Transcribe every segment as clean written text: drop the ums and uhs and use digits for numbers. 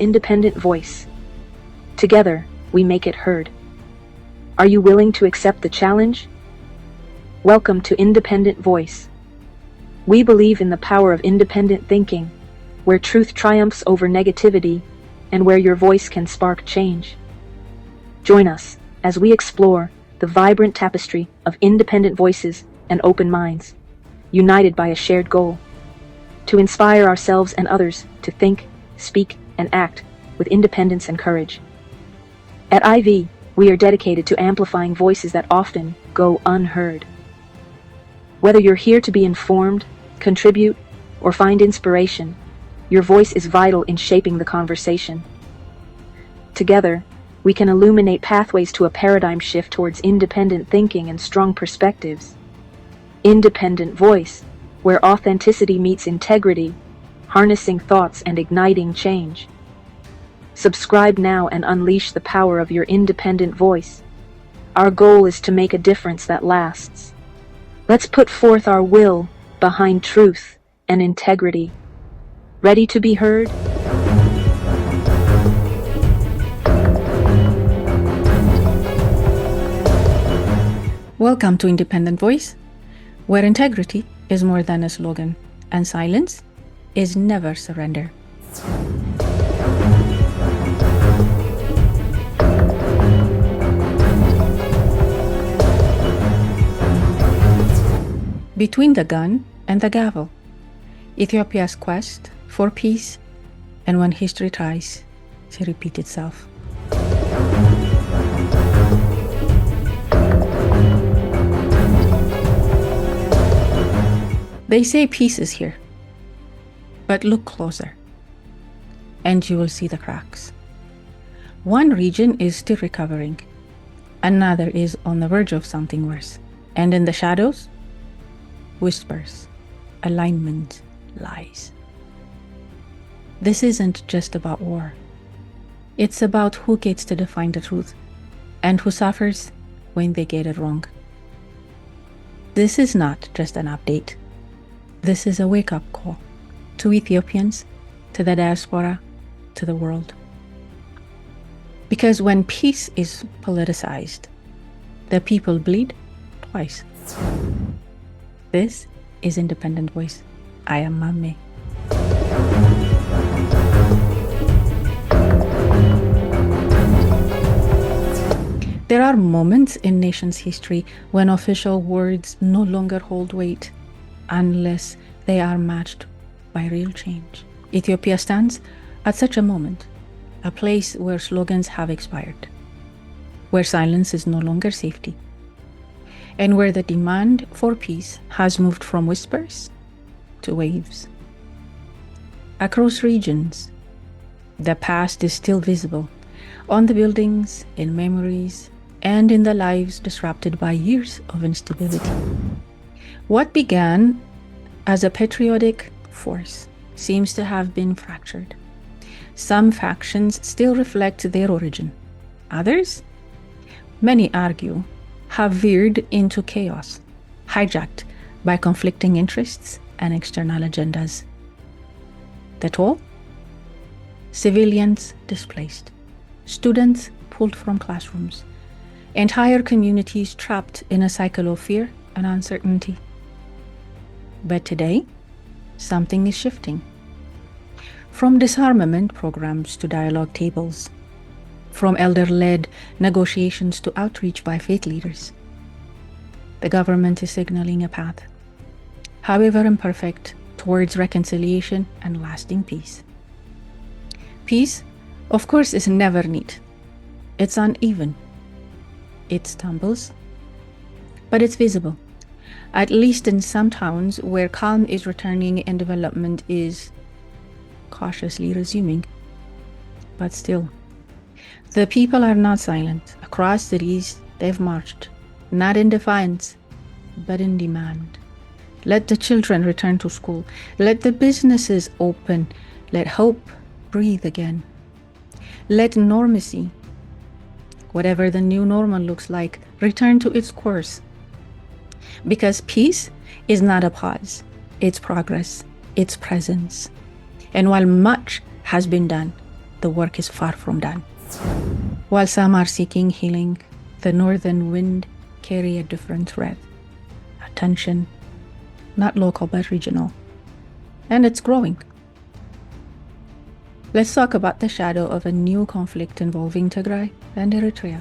independent voice. Together, we make it heard. Are you willing to accept the challenge? Welcome to Independent Voice. We believe in the power of independent thinking, where truth triumphs over negativity, and where your voice can spark change. Join us as we explore the vibrant tapestry of independent voices and open minds, united by a shared goal: to inspire ourselves and others to think, speak, and act with independence and courage. At IV, we are dedicated to amplifying voices that often go unheard. Whether you're here to be informed, contribute, or find inspiration, your voice is vital in shaping the conversation. Together, we can illuminate pathways to a paradigm shift towards independent thinking and strong perspectives. Independent Voice, where authenticity meets integrity, harnessing thoughts and igniting change. Subscribe now and unleash the power of your independent voice. Our goal is to make a difference that lasts. Let's put forth our will behind truth and integrity. Ready to be heard? Welcome to Independent Voice, where integrity is more than a slogan and silence is never surrender. Between the gun and the gavel, Ethiopia's quest for peace, and when history tries to repeat itself. They say peace is here, but look closer, and you will see the cracks. One region is still recovering, another is on the verge of something worse, and in the shadows, whispers, alignment, lies. This isn't just about war. It's about who gets to define the truth and who suffers when they get it wrong. This is not just an update. This is a wake-up call to Ethiopians, to the diaspora, to the world. Because when peace is politicized, the people bleed twice. This is Independent Voice. I am Mame. There are moments in nation's history when official words no longer hold weight unless they are matched by real change. Ethiopia stands at such a moment, a place where slogans have expired, where silence is no longer safety, and where the demand for peace has moved from whispers to waves. Across regions, the past is still visible on the buildings, in memories, and in the lives disrupted by years of instability. What began as a patriotic force seems to have been fractured. Some factions still reflect their origin. Others, many argue, have veered into chaos, hijacked by conflicting interests and external agendas. The toll? Civilians displaced, students pulled from classrooms, entire communities trapped in a cycle of fear and uncertainty. But today, something is shifting. From disarmament programs to dialogue tables, from elder-led negotiations to outreach by faith leaders, the government is signaling a path, however imperfect, towards reconciliation and lasting peace. Peace, of course, is never neat. It's uneven. It stumbles, but it's visible, at least in some towns where calm is returning and development is cautiously resuming. But still, the people are not silent. Across cities, they've marched, not in defiance, but in demand. Let the children return to school. Let the businesses open. Let hope breathe again. Let normacy, whatever the new normal looks like, return to its course. Because peace is not a pause. It's progress. It's presence. And while much has been done, the work is far from done. While some are seeking healing, the northern wind carry a different thread, a tension, not local but regional, and it's growing. Let's talk about the shadow of a new conflict involving Tigray and Eritrea.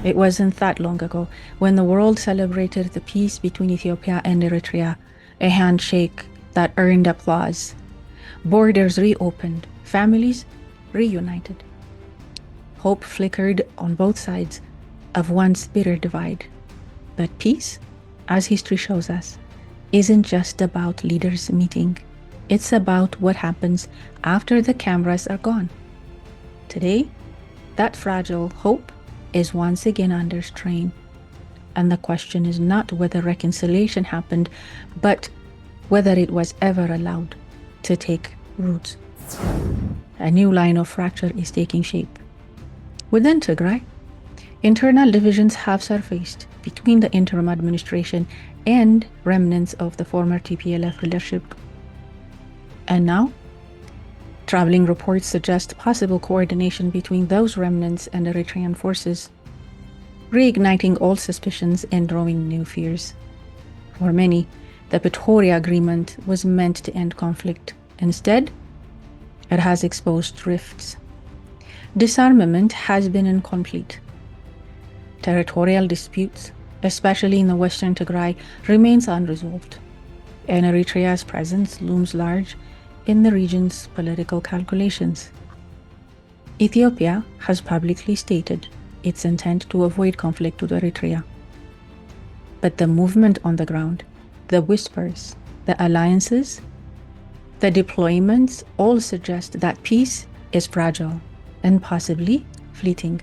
It wasn't that long ago when the world celebrated the peace between Ethiopia and Eritrea, a handshake that earned applause. Borders reopened, families reunited. Hope flickered on both sides of once bitter divide. But peace, as history shows us, isn't just about leaders meeting. It's about what happens after the cameras are gone. Today, that fragile hope is once again under strain. And the question is not whether reconciliation happened, but whether it was ever allowed to take roots. A new line of fracture is taking shape. Within Tigray, internal divisions have surfaced between the interim administration and remnants of the former TPLF leadership. And now, traveling reports suggest possible coordination between those remnants and Eritrean forces, reigniting old suspicions and drawing new fears. For many, the Pretoria Agreement was meant to end conflict. Instead, it has exposed rifts. Disarmament has been incomplete. Territorial disputes, especially in the western Tigray, remains unresolved, and Eritrea's presence looms large in the region's political calculations. Ethiopia has publicly stated its intent to avoid conflict with Eritrea. But the movement on the ground, the whispers, the alliances, the deployments all suggest that peace is fragile and possibly fleeting.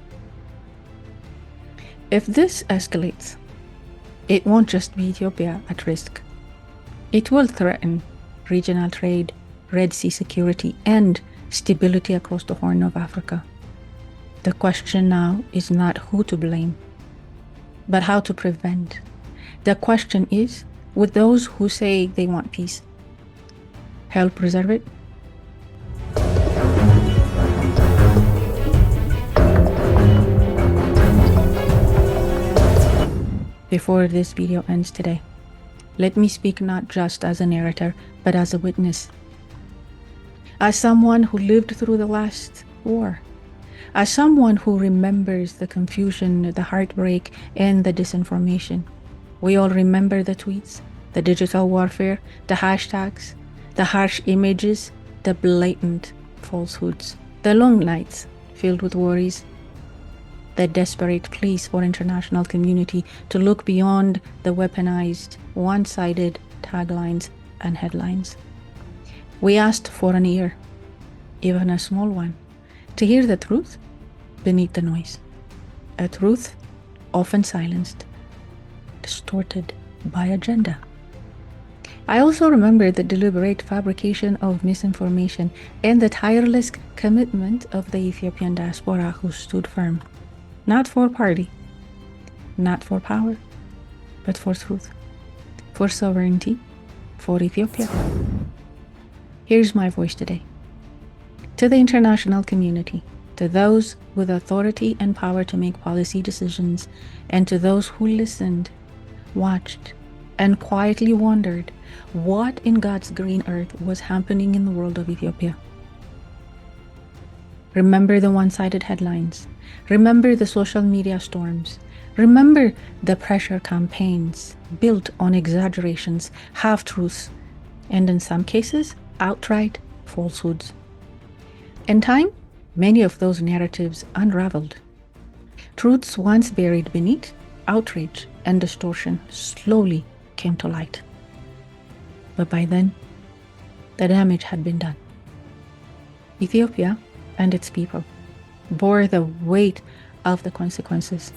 If this escalates, it won't just be Ethiopia at risk. It will threaten regional trade, Red Sea security, and stability across the Horn of Africa. The question now is not who to blame, but how to prevent. The question is, would those who say they want peace help preserve it? Before this video ends today, let me speak not just as a narrator, but as a witness. As someone who lived through the last war, as someone who remembers the confusion, the heartbreak, and the disinformation. We all remember the tweets, the digital warfare, the hashtags, the harsh images, the blatant falsehoods, the long nights filled with worries, the desperate pleas for international community to look beyond the weaponized, one-sided taglines and headlines. We asked for an ear, even a small one, to hear the truth beneath the noise. A truth often silenced, distorted by agenda. I also remember the deliberate fabrication of misinformation and the tireless commitment of the Ethiopian diaspora who stood firm, not for party, not for power, but for truth, for sovereignty, for Ethiopia. Here's my voice today. To the international community, to those with authority and power to make policy decisions, and to those who listened, watched, and quietly wondered what in God's green earth was happening in the world of Ethiopia. Remember the one-sided headlines. Remember the social media storms. Remember the pressure campaigns built on exaggerations, half-truths, and in some cases, outright falsehoods. In time, many of those narratives unraveled. Truths once buried beneath outrage and distortion slowly came to light. But by then, the damage had been done. Ethiopia and its people bore the weight of the consequences.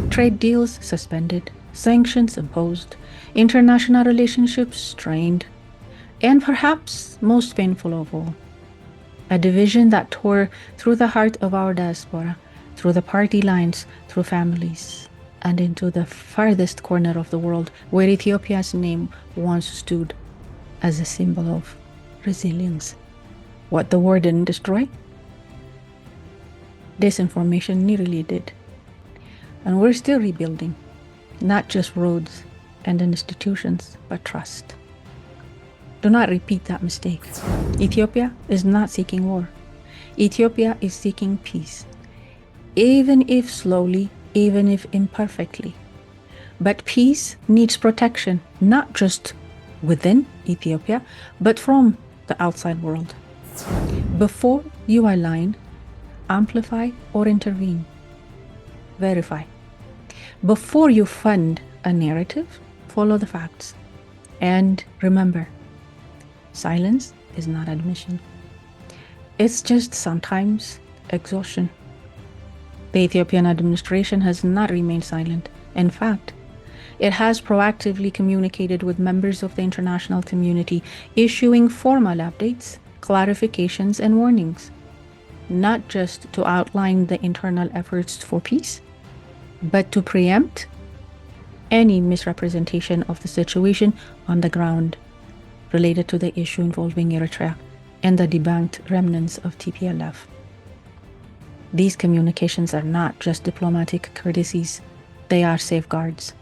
Trade deals suspended, sanctions imposed, international relationships strained, and perhaps most painful of all, a division that tore through the heart of our diaspora, through the party lines, through families. and into the farthest corner of the world where Ethiopia's name once stood as a symbol of resilience. What the war didn't destroy, disinformation nearly did. And we're still rebuilding, not just roads and institutions, but trust. Do not repeat that mistake. Ethiopia is not seeking war. Ethiopia is seeking peace, even if slowly, even if imperfectly. But peace needs protection, not just within Ethiopia, but from the outside world. Before you align, amplify, or intervene, verify. Before you fund a narrative, follow the facts. And remember, silence is not admission. It's just sometimes exhaustion. The Ethiopian administration has not remained silent. In fact, it has proactively communicated with members of the international community, issuing formal updates, clarifications, and warnings, not just to outline the internal efforts for peace, but to preempt any misrepresentation of the situation on the ground related to the issue involving Eritrea and the debunked remnants of TPLF. These communications are not just diplomatic courtesies, they are safeguards.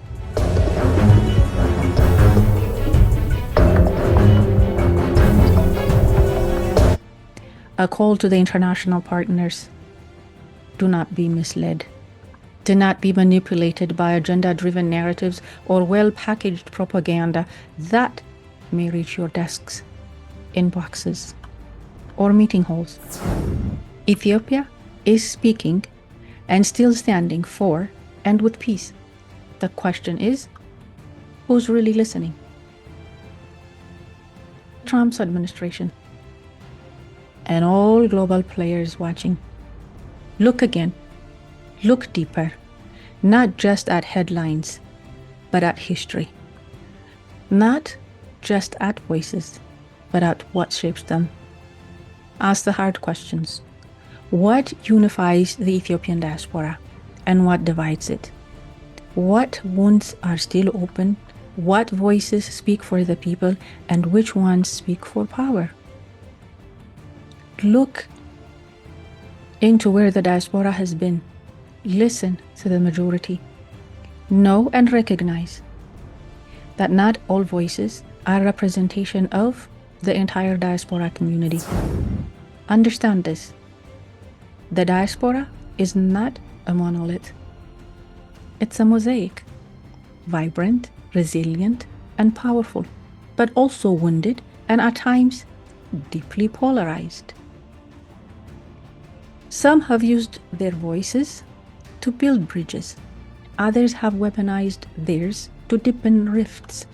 A call to the international partners: do not be misled. Do not be manipulated by agenda-driven narratives or well-packaged propaganda that may reach your desks, inboxes, or meeting halls. Ethiopia is speaking and still standing for and with peace. The question is, who's really listening? Trump's administration and all global players watching. Look again. Look deeper, not just at headlines, but at history. Not just at voices, but at what shapes them. Ask the hard questions. What unifies the Ethiopian diaspora and what divides it? What wounds are still open? What voices speak for the people and which ones speak for power? Look into where the diaspora has been. Listen to the majority. Know and recognize that not all voices are representation of the entire diaspora community. Understand this. The diaspora is not a monolith. It's a mosaic, vibrant, resilient, and powerful, but also wounded and at times deeply polarized. Some have used their voices to build bridges. Others have weaponized theirs to deepen rifts.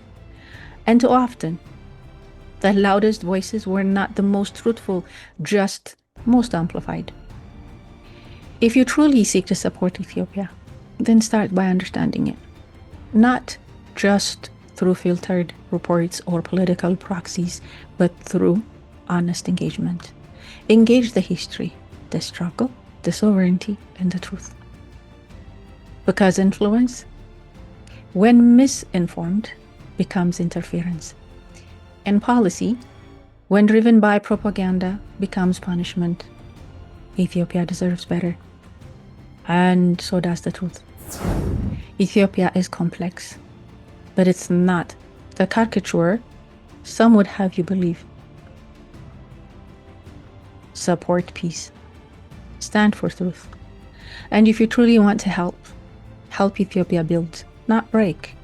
And too often, the loudest voices were not the most truthful, just most amplified. If you truly seek to support Ethiopia, then start by understanding it. Not just through filtered reports or political proxies, but through honest engagement. Engage the history, the struggle, the sovereignty, and the truth. Because influence, when misinformed, becomes interference. And policy, when driven by propaganda, becomes punishment. Ethiopia deserves better. And so does the truth. Ethiopia is complex, but it's not the caricature some would have you believe. Support peace. Stand for truth. And if you truly want to help Ethiopia build, not break.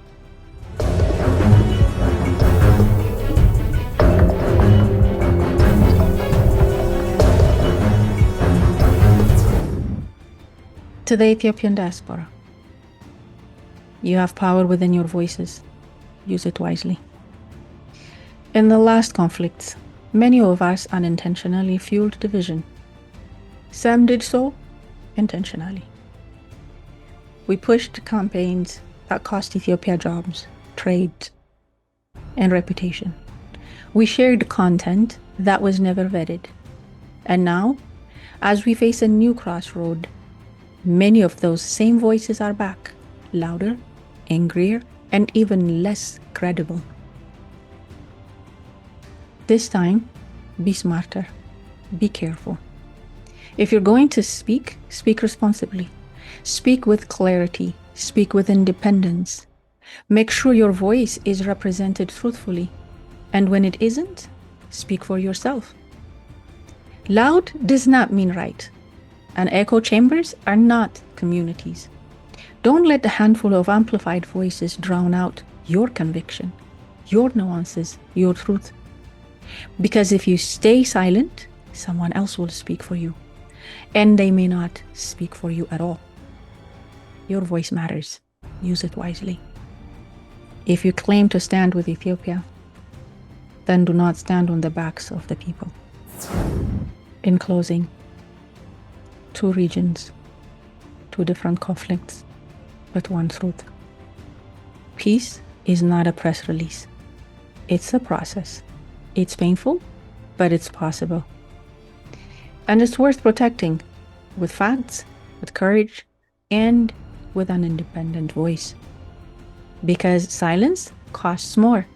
To the Ethiopian diaspora, you have power within your voices. Use it wisely. In the last conflicts, many of us unintentionally fueled division. Some did so intentionally. We pushed campaigns that cost Ethiopia jobs, trade, and reputation. We shared content that was never vetted. And now, as we face a new crossroad, many of those same voices are back, louder, angrier, and even less credible. This time, be smarter, be careful. If you're going to speak, speak responsibly. Speak with clarity, speak with independence. Make sure your voice is represented truthfully. And when it isn't, speak for yourself. Loud does not mean right, and echo chambers are not communities. Don't let the handful of amplified voices drown out your conviction, your nuances, your truth. Because if you stay silent, someone else will speak for you, and they may not speak for you at all. Your voice matters. Use it wisely. If you claim to stand with Ethiopia, then do not stand on the backs of the people. In closing, 2 regions, 2 different conflicts, but one truth. Peace is not a press release. It's a process. It's painful, but it's possible. And it's worth protecting with facts, with courage, and with an independent voice. Because silence costs more.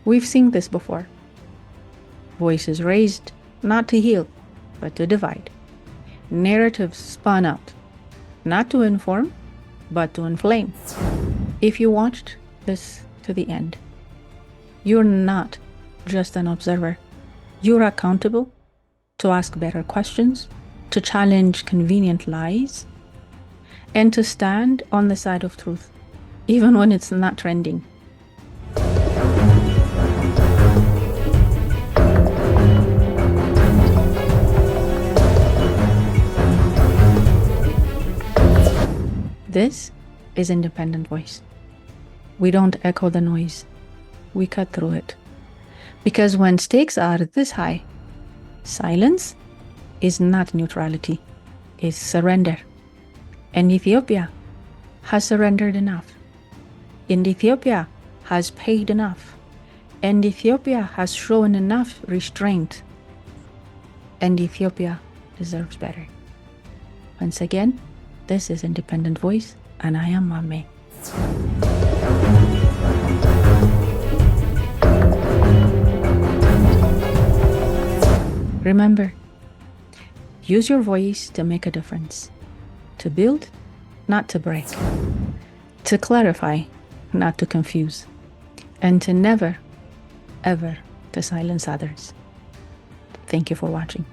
We've seen this before. Voices raised, not to heal, but to divide. Narratives spun out, not to inform, but to inflame. If you watched this to the end, you're not just an observer. You're accountable to ask better questions, to challenge convenient lies, and to stand on the side of truth, even when it's not trending. This is Independent Voice. We don't echo the noise. We cut through it. Because when stakes are this high, silence is not neutrality, it's surrender. And Ethiopia has surrendered enough. And Ethiopia has paid enough. And Ethiopia has shown enough restraint. And Ethiopia deserves better. Once again, this is Independent Voice, and I am Mame. Remember, use your voice to make a difference. To build, not to break. To clarify, not to confuse. And to never, ever to silence others. Thank you for watching.